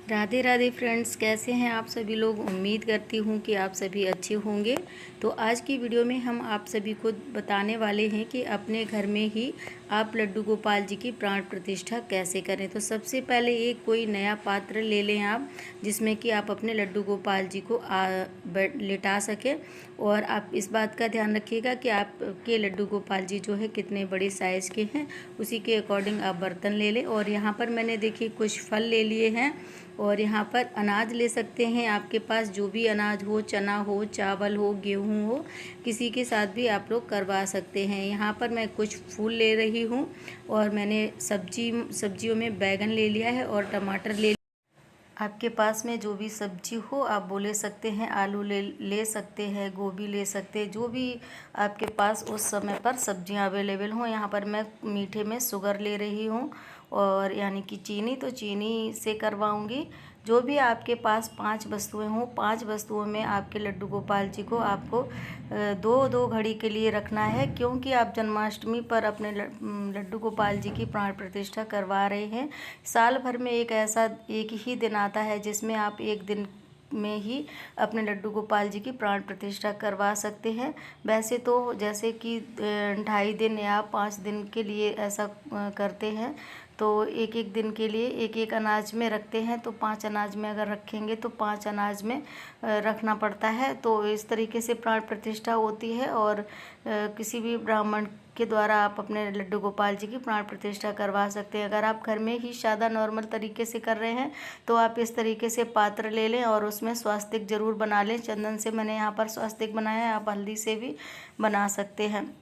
Radhe Radhe friends, कैसे हैं आप सभी लोग। उम्मीद करती हूँ कि आप सभी अच्छे होंगे। तो आज की वीडियो में हम आप सभी को बताने वाले हैं कि अपने घर में ही आप लड्डू गोपाल जी की प्राण प्रतिष्ठा कैसे करें। तो सबसे पहले एक कोई नया पात्र ले लें आप, जिसमें कि आप अपने लड्डू गोपाल जी को लिटा सकें। और आप इस बात का ध्यान रखिएगा कि आपके लड्डू गोपाल जी जो है कितने बड़े साइज़ के हैं, उसी के अकॉर्डिंग आप बर्तन ले लें। और यहाँ पर मैंने देखिए कुछ फल ले लिए हैं और यहाँ पर अनाज ले सकते हैं। आपके पास जो भी अनाज हो, चना हो, चावल हो, गेहूं हो, किसी के साथ भी आप लोग करवा सकते हैं। यहाँ पर मैं कुछ फूल ले रही हूँ और मैंने सब्जियों में बैगन ले लिया है और टमाटर ले। आपके पास में जो भी सब्जी हो आप वो ले सकते हैं। आलू ले सकते हैं, गोभी ले सकते हैं, जो भी आपके पास उस समय पर सब्जियां अवेलेबल हों। यहाँ पर मैं मीठे में शुगर ले रही हूँ और यानी कि चीनी, तो चीनी से करवाऊँगी। जो भी आपके पास 5 वस्तुएं हों, 5 वस्तुओं में आपके लड्डू गोपाल जी को आपको 2-2 घड़ी के लिए रखना है, क्योंकि आप जन्माष्टमी पर अपने लड्डू गोपाल जी की प्राण प्रतिष्ठा करवा रहे हैं। साल भर में एक ही दिन आता है जिसमें आप एक दिन में ही अपने लड्डू गोपाल जी की प्राण प्रतिष्ठा करवा सकते हैं। वैसे तो जैसे कि 2.5 दिन या 5 दिन के लिए ऐसा करते हैं, तो एक एक दिन के लिए एक एक अनाज में रखते हैं। तो 5 अनाज में अगर रखेंगे तो 5 अनाज में रखना पड़ता है। तो इस तरीके से प्राण प्रतिष्ठा होती है। और किसी भी ब्राह्मण के द्वारा आप अपने लड्डू गोपाल जी की प्राण प्रतिष्ठा करवा सकते हैं। अगर आप घर में ही सादा नॉर्मल तरीके से कर रहे हैं तो आप इस तरीके से पात्र ले लें और उसमें स्वास्तिक ज़रूर बना लें। चंदन से मैंने यहाँ पर स्वास्तिक बनाया है, आप हल्दी से भी बना सकते हैं।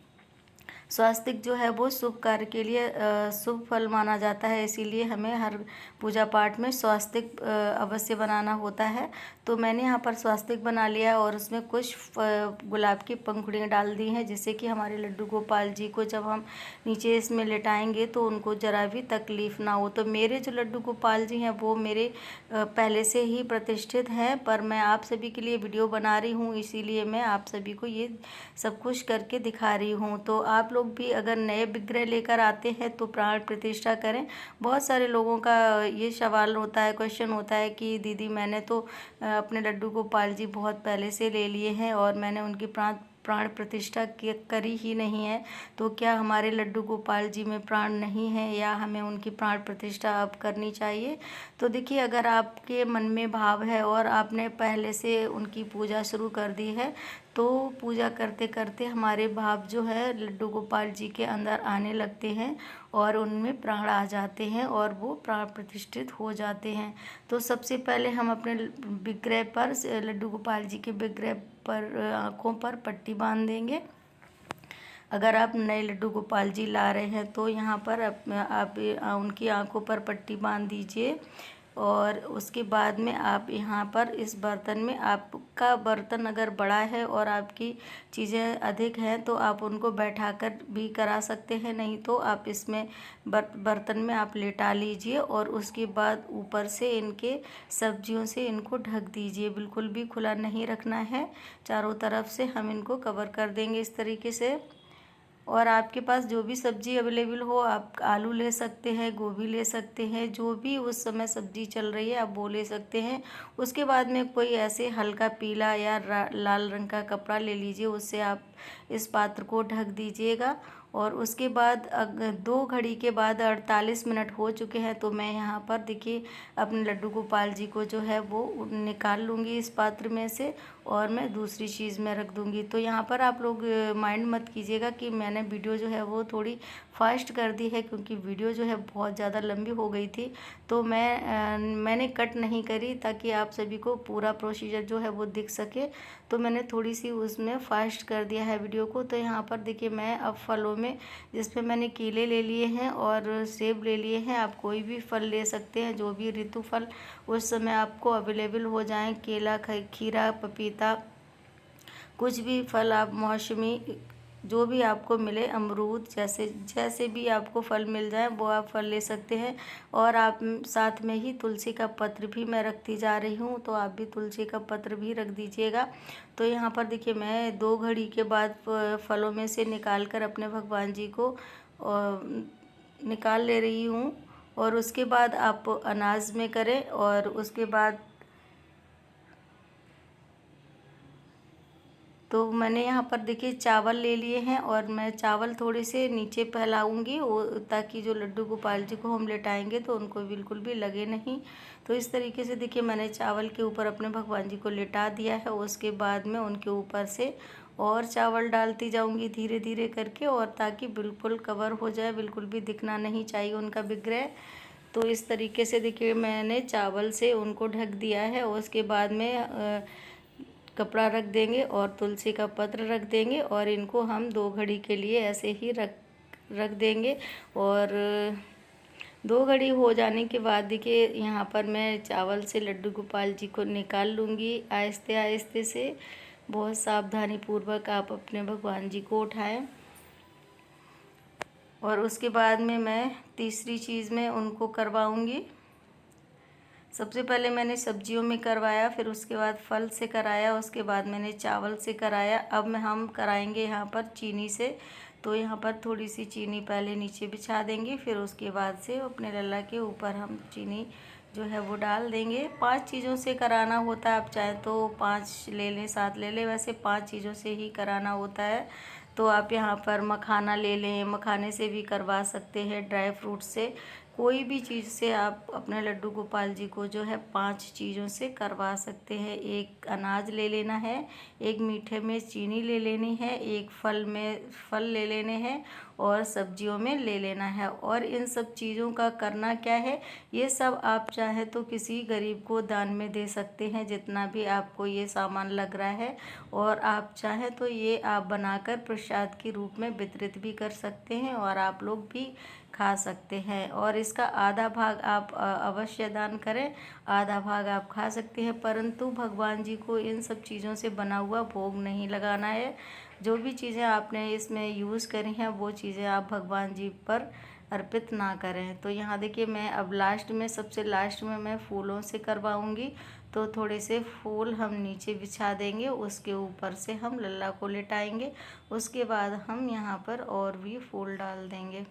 स्वास्तिक जो है वो शुभ कार्य के लिए शुभ फल माना जाता है, इसीलिए हमें हर पूजा पाठ में स्वास्तिक अवश्य बनाना होता है। तो मैंने यहाँ पर स्वास्तिक बना लिया और उसमें कुछ गुलाब की पंखुड़ियाँ डाल दी हैं, जिससे कि हमारे लड्डू गोपाल जी को जब हम नीचे इसमें लेटाएंगे तो उनको ज़रा भी तकलीफ़ ना हो। तो मेरे जो लड्डू गोपाल जी हैं वो मेरे पहले से ही प्रतिष्ठित हैं, पर मैं आप सभी के लिए वीडियो बना रही हूँ, इसीलिए मैं आप सभी को ये सब कुछ करके दिखा रही हूँ। तो आप लोग भी अगर नए विग्रह लेकर आते हैं तो प्राण प्रतिष्ठा करें। बहुत सारे लोगों का ये सवाल होता है, क्वेश्चन होता है कि दीदी मैंने तो अपने लड्डू गोपाल जी बहुत पहले से ले लिए हैं और मैंने उनकी प्राण प्रतिष्ठा करी ही नहीं है, तो क्या हमारे लड्डू गोपाल जी में प्राण नहीं है या हमें उनकी प्राण प्रतिष्ठा अब करनी चाहिए। तो देखिए, अगर आपके मन में भाव है और आपने पहले से उनकी पूजा शुरू कर दी है, तो पूजा करते करते हमारे भाव जो है लड्डू गोपाल जी के अंदर आने लगते हैं और उनमें प्राण आ जाते हैं और वो प्राण प्रतिष्ठित हो जाते हैं। तो सबसे पहले हम अपने विग्रह पर, लड्डू गोपाल जी के विग्रह पर आँखों पर पट्टी बांध देंगे। अगर आप नए लड्डू गोपाल जी ला रहे हैं तो यहाँ पर आप उनकी आँखों पर पट्टी बांध दीजिए। और उसके बाद में आप यहाँ पर इस बर्तन में, आपका बर्तन अगर बड़ा है और आपकी चीज़ें अधिक हैं तो आप उनको बैठाकर भी करा सकते हैं, नहीं तो आप इसमें बर्तन में आप लेटा लीजिए और उसके बाद ऊपर से इनके सब्जियों से इनको ढक दीजिए। बिल्कुल भी खुला नहीं रखना है, चारों तरफ से हम इनको कवर कर देंगे इस तरीके से। और आपके पास जो भी सब्ज़ी अवेलेबल हो, आप आलू ले सकते हैं, गोभी ले सकते हैं, जो भी उस समय सब्ज़ी चल रही है आप वो ले सकते हैं। उसके बाद में कोई ऐसे हल्का पीला या लाल रंग का कपड़ा ले लीजिए, उससे आप इस पात्र को ढक दीजिएगा। और उसके बाद अगर 2 घड़ी के बाद 48 मिनट हो चुके हैं तो मैं यहाँ पर देखिए अपने लड्डू गोपाल जी को जो है वो निकाल लूँगी इस पात्र में से और मैं दूसरी चीज़ में रख दूँगी। तो यहाँ पर आप लोग माइंड मत कीजिएगा कि मैंने वीडियो जो है वो थोड़ी फास्ट कर दी है, क्योंकि वीडियो जो है बहुत ज़्यादा लंबी हो गई थी। तो मैंने कट नहीं करी ताकि आप सभी को पूरा प्रोसीजर जो है वो दिख सके, तो मैंने थोड़ी सी उसमें फास्ट कर दिया है वीडियो को। तो यहाँ पर देखिए मैं अब फलों में, जिसमें मैंने केले ले लिए हैं और सेब ले लिए हैं, आप कोई भी फल ले सकते हैं, जो भी ऋतु फल उस समय आपको अवेलेबल हो जाएं, केला, खीरा, पपीता, कुछ भी फल आप, मौसमी, जो भी आपको मिले, अमरूद, जैसे जैसे भी आपको फल मिल जाए वो आप फल ले सकते हैं। और आप साथ में ही तुलसी का पत्र भी मैं रखती जा रही हूँ, तो आप भी तुलसी का पत्र भी रख दीजिएगा। तो यहाँ पर देखिए मैं 2 घड़ी के बाद फलों में से निकाल कर अपने भगवान जी को निकाल ले रही हूँ और उसके बाद आप अनाज में करें। और उसके बाद तो मैंने यहाँ पर देखिए चावल ले लिए हैं और मैं चावल थोड़े से नीचे फैलाऊंगी वो, ताकि जो लड्डू गोपाल जी को हम लेटाएंगे तो उनको बिल्कुल भी लगे नहीं। तो इस तरीके से देखिए मैंने चावल के ऊपर अपने भगवान जी को लेटा दिया है। उसके बाद में उनके ऊपर से और चावल डालती जाऊंगी धीरे धीरे करके, और ताकि बिल्कुल कवर हो जाए, बिल्कुल भी दिखना नहीं चाहिए उनका विग्रह। तो इस तरीके से देखिए मैंने चावल से उनको ढक दिया है। उसके बाद में कपड़ा रख देंगे और तुलसी का पत्र रख देंगे, और इनको हम 2 घड़ी के लिए ऐसे ही रख देंगे। और 2 घड़ी हो जाने के बाद देखिए यहाँ पर मैं चावल से लड्डू गोपाल जी को निकाल लूँगी आहिस्ते आहिस्ते से। बहुत सावधानी पूर्वक आप अपने भगवान जी को उठाएं। और उसके बाद में मैं तीसरी चीज़ में उनको करवाऊँगी। सबसे पहले मैंने सब्जियों में करवाया, फिर उसके बाद फल से कराया, उसके बाद मैंने चावल से कराया। अब हम कराएंगे यहाँ पर चीनी से। तो यहाँ पर थोड़ी सी चीनी पहले नीचे बिछा देंगे, फिर उसके बाद से अपने लल्ला के ऊपर हम चीनी जो है वो डाल देंगे। 5 चीज़ों से कराना होता है, आप चाहे तो 5 ले लें, 7 ले लें, वैसे 5 चीज़ों से ही कराना होता है। तो आप यहाँ पर मखाना ले लें, मखाने से भी करवा सकते हैं, ड्राई फ्रूट से, कोई भी चीज़ से आप अपने लड्डू गोपाल जी को जो है 5 चीज़ों से करवा सकते हैं। एक अनाज ले लेना है, एक मीठे में चीनी ले लेनी है, एक फल में फल ले लेने हैं, और सब्जियों में ले लेना है। और इन सब चीज़ों का करना क्या है, ये सब आप चाहे तो किसी गरीब को दान में दे सकते हैं, जितना भी आपको ये सामान लग रहा है। और आप चाहे तो ये आप बनाकर प्रसाद के रूप में वितरित भी कर सकते हैं, और आप लोग भी खा सकते हैं। और इसका आधा भाग आप अवश्य दान करें, आधा भाग आप खा सकते हैं, परंतु भगवान जी को इन सब चीज़ों से बना हुआ भोग नहीं लगाना है। जो भी चीज़ें आपने इसमें यूज़ करी हैं वो चीज़ें आप भगवान जी पर अर्पित ना करें। तो यहाँ देखिए मैं अब लास्ट में, सबसे लास्ट में मैं फूलों से करवाऊँगी। तो थोड़े से फूल हम नीचे बिछा देंगे, उसके ऊपर से हम लल्ला को लेटाएंगे। उसके बाद हम यहाँ पर और भी फूल डाल देंगे।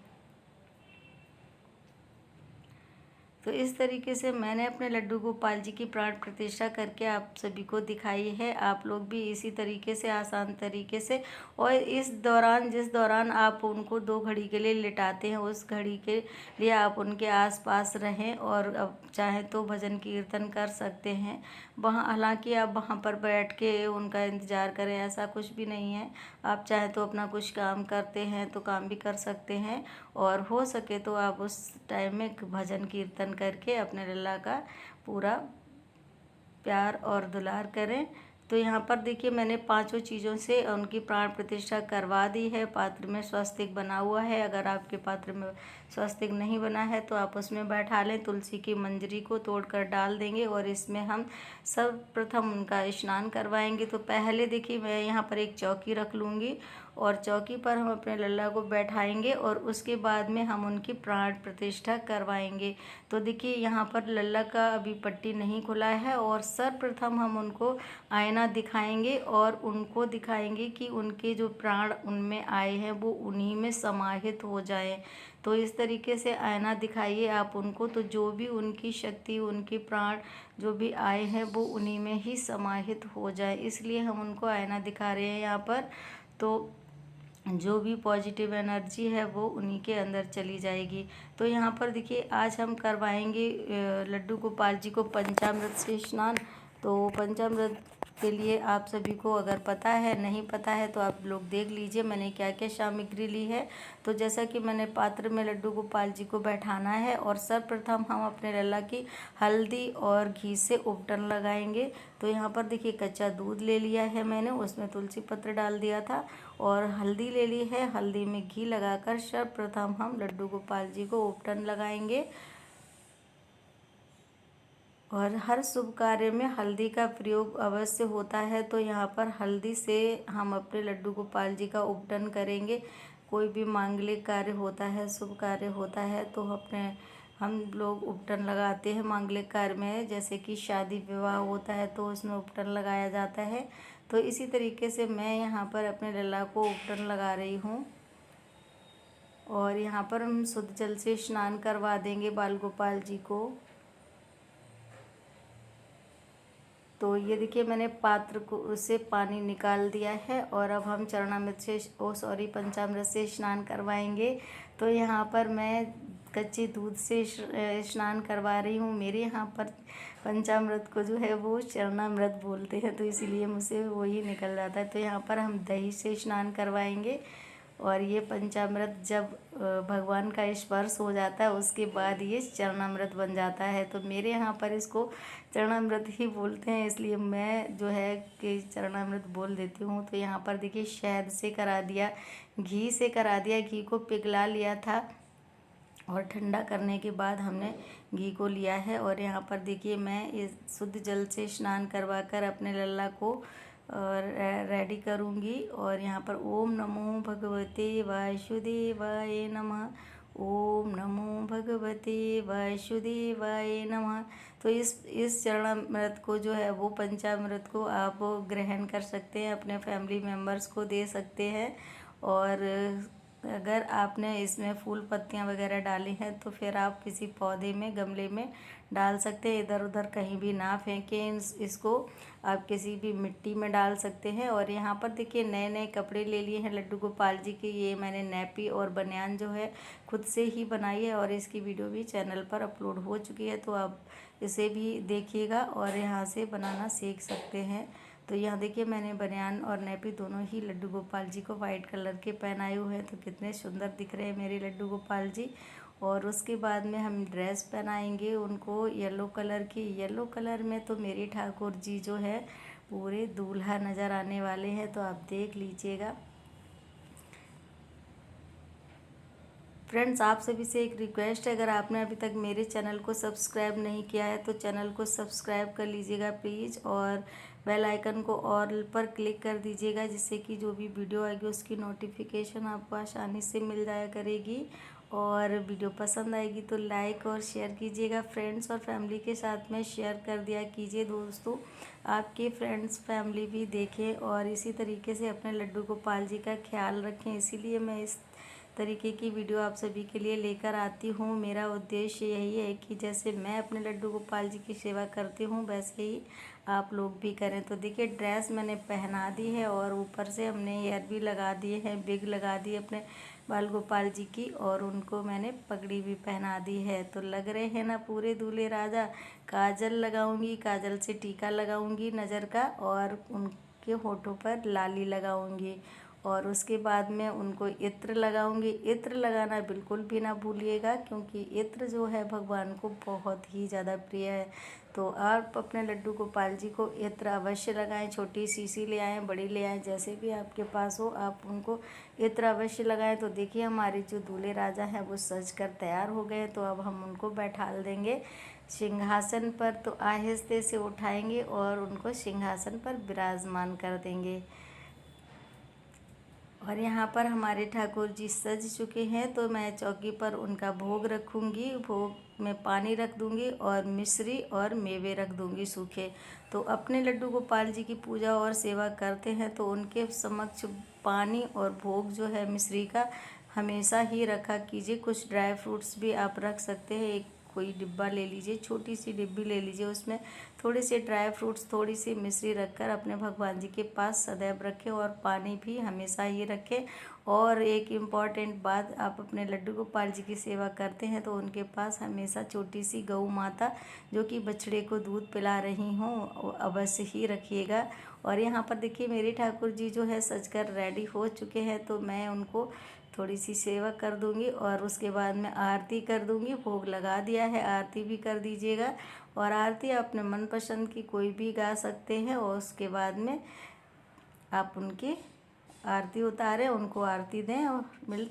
तो इस तरीके से मैंने अपने लड्डू गोपाल जी की प्राण प्रतिष्ठा करके आप सभी को दिखाई है। आप लोग भी इसी तरीके से, आसान तरीके से, और इस दौरान, जिस दौरान आप उनको 2 घड़ी के लिए लिटाते हैं, उस घड़ी के लिए आप उनके आसपास रहें, और अब चाहे तो भजन कीर्तन कर सकते हैं वहाँ। हालांकि आप वहाँ पर बैठ के उनका इंतज़ार करें ऐसा कुछ भी नहीं है। आप चाहे तो अपना कुछ काम करते हैं तो काम भी कर सकते हैं, और हो सके तो आप उस टाइम में भजन कीर्तन करके अपने लल्ला का पूरा प्यार और दुलार करें। तो यहाँ पर देखिए मैंने 5 चीज़ों से उनकी प्राण प्रतिष्ठा करवा दी है। पात्र में स्वस्तिक बना हुआ है, अगर आपके पात्र में स्वस्तिक नहीं बना है तो आप उसमें बैठा लें। तुलसी की मंजरी को तोड़कर डाल देंगे, और इसमें हम सर्वप्रथम उनका स्नान करवाएंगे। तो पहले देखिए मैं यहाँ पर एक चौकी रख लूँगी, और चौकी पर हम अपने लल्ला को बैठाएंगे, और उसके बाद में हम उनकी प्राण प्रतिष्ठा करवाएंगे। तो देखिए यहाँ पर लल्ला का अभी पट्टी नहीं खुला है, और सर्वप्रथम हम उनको आईना दिखाएंगे, और उनको दिखाएंगे कि उनके जो प्राण उनमें आए हैं वो उन्हीं में समाहित हो जाएं। तो इस तरीके से आईना दिखाइए आप उनको, तो जो भी उनकी शक्ति, उनके प्राण जो भी आए हैं वो उन्हीं में ही समाहित हो जाए, इसलिए हम उनको आईना दिखा रहे हैं यहाँ पर। तो जो भी पॉजिटिव एनर्जी है वो उन्हीं के अंदर चली जाएगी। तो यहाँ पर देखिए आज हम करवाएंगे लड्डू गोपाल जी को पंचामृत से स्नान। तो पंचामृत के लिए आप सभी को अगर पता है, नहीं पता है तो आप लोग देख लीजिए मैंने क्या क्या सामग्री ली है। तो जैसा कि मैंने पात्र में लड्डू गोपाल जी को बैठाना है, और सर्वप्रथम हम अपने लल्ला की हल्दी और घी से उपटन लगाएंगे। तो यहाँ पर देखिए कच्चा दूध ले लिया है मैंने, उसमें तुलसी पत्र डाल दिया था, और हल्दी ले ली है। हल्दी में घी लगाकर सर्वप्रथम हम लड्डू गोपाल जी को उपटन लगाएंगे। और हर शुभ कार्य में हल्दी का प्रयोग अवश्य होता है, तो यहाँ पर हल्दी से हम अपने लड्डू गोपाल जी का उपटन करेंगे। कोई भी मांगलिक कार्य होता है, शुभ कार्य होता है, तो हम लोग उपटन लगाते हैं मांगलिक कार्य में। जैसे कि शादी विवाह होता है तो उसमें उपटन लगाया जाता है। तो इसी तरीके से मैं यहाँ पर अपने लल्ला को उपटन लगा रही हूँ। और यहाँ पर हम शुद्ध जल से स्नान करवा देंगे बाल गोपाल जी को। तो ये देखिए मैंने पात्र को उससे पानी निकाल दिया है और अब हम चरणामृत से पंचामृत से स्नान करवाएंगे। तो यहाँ पर मैं कच्चे दूध से स्नान करवा रही हूँ। मेरे यहाँ पर पंचामृत को जो है वो चरणामृत बोलते हैं, तो इसीलिए मुझसे वही निकल जाता है। तो यहाँ पर हम दही से स्नान करवाएंगे और ये पंचामृत जब भगवान का स्पर्श हो जाता है उसके बाद ये चरणामृत बन जाता है। तो मेरे यहाँ पर इसको चरणामृत ही बोलते हैं, इसलिए मैं जो है कि चरणामृत बोल देती हूँ। तो यहाँ पर देखिए शहद से करा दिया, घी से करा दिया। घी को पिघला लिया था और ठंडा करने के बाद हमने घी को लिया है। और यहाँ पर देखिए मैं इस शुद्ध जल से स्नान करवा कर अपने लल्ला को रेडी करूँगी। और यहाँ पर ओम नमो भगवते वासुदेवाय नमः, ओम नमो भगवते वासुदेवाय नमः। तो इस चरणामृत को जो है वो पंचामृत को आप ग्रहण कर सकते हैं, अपने फैमिली मेम्बर्स को दे सकते हैं। और अगर आपने इसमें फूल पत्तियां वगैरह डाली हैं तो फिर आप किसी पौधे में, गमले में डाल सकते हैं। इधर उधर कहीं भी ना फेंकें इसको, आप किसी भी मिट्टी में डाल सकते हैं। और यहाँ पर देखिए नए नए कपड़े ले लिए हैं लड्डू गोपाल जी के। ये मैंने नैपी और बनियान जो है खुद से ही बनाई है और इसकी वीडियो भी चैनल पर अपलोड हो चुकी है, तो आप इसे भी देखिएगा और यहाँ से बनाना सीख सकते हैं। तो यहाँ देखिए मैंने बनियान और नैपी दोनों ही लड्डू गोपाल जी को वाइट कलर के पहनाए हुए हैं। तो कितने सुंदर दिख रहे हैं मेरे लड्डू गोपाल जी। और उसके बाद में हम ड्रेस पहनाएंगे उनको येलो कलर की। येलो कलर में तो मेरी ठाकुर जी जो है पूरे दूल्हा नज़र आने वाले हैं, तो आप देख लीजिएगा। फ्रेंड्स, आप सभी से एक रिक्वेस्ट है, अगर आपने अभी तक मेरे चैनल को सब्सक्राइब नहीं किया है तो चैनल को सब्सक्राइब कर लीजिएगा प्लीज़, और बेल आइकन को ऑल पर क्लिक कर दीजिएगा, जिससे कि जो भी वीडियो आएगी उसकी नोटिफिकेशन आपको आसानी से मिल जाया करेगी। और वीडियो पसंद आएगी तो लाइक और शेयर कीजिएगा। फ्रेंड्स और फैमिली के साथ में शेयर कर दिया कीजिए दोस्तों, आपके फ्रेंड्स फैमिली भी देखें और इसी तरीके से अपने लड्डू गोपाल जी का ख्याल रखें। इसीलिए मैं इस तरीके की वीडियो आप सभी के लिए लेकर आती हूँ। मेरा उद्देश्य यही है कि जैसे मैं अपने लड्डू गोपाल जी की सेवा करती हूँ वैसे ही आप लोग भी करें। तो देखिए ड्रेस मैंने पहना दी है और ऊपर से हमने ईयर भी लगा दिए हैं, बिग लगा दी अपने बाल गोपाल जी की, और उनको मैंने पगड़ी भी पहना दी है। तो लग रहे हैं ना पूरे दूल्हे राजा। काजल लगाऊंगी, काजल से टीका लगाऊंगी नज़र का, और उनके होठों पर लाली लगाऊंगी। और उसके बाद में उनको इत्र लगाऊंगी। इत्र लगाना बिल्कुल भी ना भूलिएगा, क्योंकि इत्र जो है भगवान को बहुत ही ज़्यादा प्रिय है। तो आप अपने लड्डू गोपाल जी को इत्र अवश्य लगाएं। छोटी शीशी ले आएँ, बड़ी ले आएँ, जैसे भी आपके पास हो आप उनको इत्र अवश्य लगाएं। तो देखिए हमारे जो दूल्हे राजा हैं वो सज कर तैयार हो गए। तो अब हम उनको बैठाल देंगे सिंहासन पर। तो आहिस्ते से उठाएंगे और उनको सिंहासन पर विराजमान कर देंगे। और यहाँ पर हमारे ठाकुर जी सज चुके हैं, तो मैं चौकी पर उनका भोग रखूँगी। भोग में पानी रख दूँगी और मिश्री और मेवे रख दूँगी सूखे। तो अपने लड्डू गोपाल जी की पूजा और सेवा करते हैं तो उनके समक्ष पानी और भोग जो है मिश्री का हमेशा ही रखा कीजिए। कुछ ड्राई फ्रूट्स भी आप रख सकते हैं। एक कोई डिब्बा ले लीजिए, छोटी सी डिब्बी ले लीजिए, उसमें थोड़े से ड्राई फ्रूट्स, थोड़ी सी मिश्री रखकर अपने भगवान जी के पास सदैव रखें, और पानी भी हमेशा ही रखें। और एक इम्पॉर्टेंट बात, आप अपने लड्डू गोपाल जी की सेवा करते हैं तो उनके पास हमेशा छोटी सी गौ माता जो कि बछड़े को दूध पिला रही हों अवश्य ही रखिएगा। और यहाँ पर देखिए मेरे ठाकुर जी जो है सजकर रेडी हो चुके हैं, तो मैं उनको थोड़ी सी सेवा कर दूंगी और उसके बाद में आरती कर दूंगी। भोग लगा दिया है, आरती भी कर दीजिएगा। और आरती अपने मनपसंद की कोई भी गा सकते हैं, और उसके बाद में आप उनकी आरती उतारें, उनको आरती दें। और मिलते